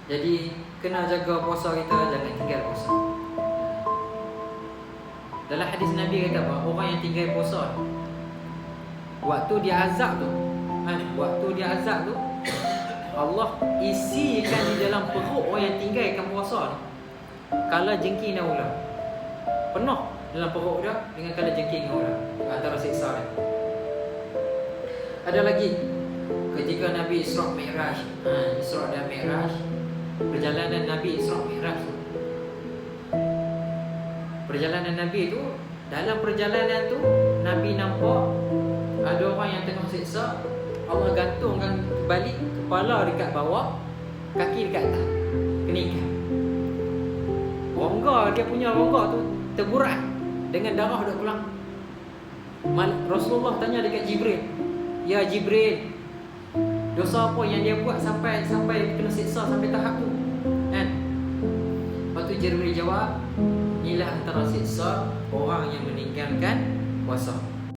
Jadi kena jaga puasa kita, jangan tinggal puasa. Dalam hadis Nabi kata apa? Orang yang tinggal puasa, waktu dia azab tu, waktu dia azab tu, Allah isikan di dalam perut orang yang tinggalkan puasa tu kala jengking dan ular. Penuh dalam perut dia dengan kala jengking dan ular, antara siksa dia. Ada lagi ketika Nabi Isra Mi'raj, Isra dan Mi'raj, perjalanan Nabi Isra Mi'raj tu. Perjalanan Nabi tu, dalam perjalanan tu Nabi nampak ada orang yang tengah siksa. Allah gantungkan balik kepala dekat bawah, kaki dekat atas, keningkan. Rongga, dia punya rongga tu terburai dengan darah duk keluar. Rasulullah tanya dekat Jibril, "Ya Jibril, dosa apa yang dia buat sampai kena siksa sampai tahap tu?" Kan? Lepas tu Jibril jawab, "Inilah antara siksa orang yang meninggalkan puasa."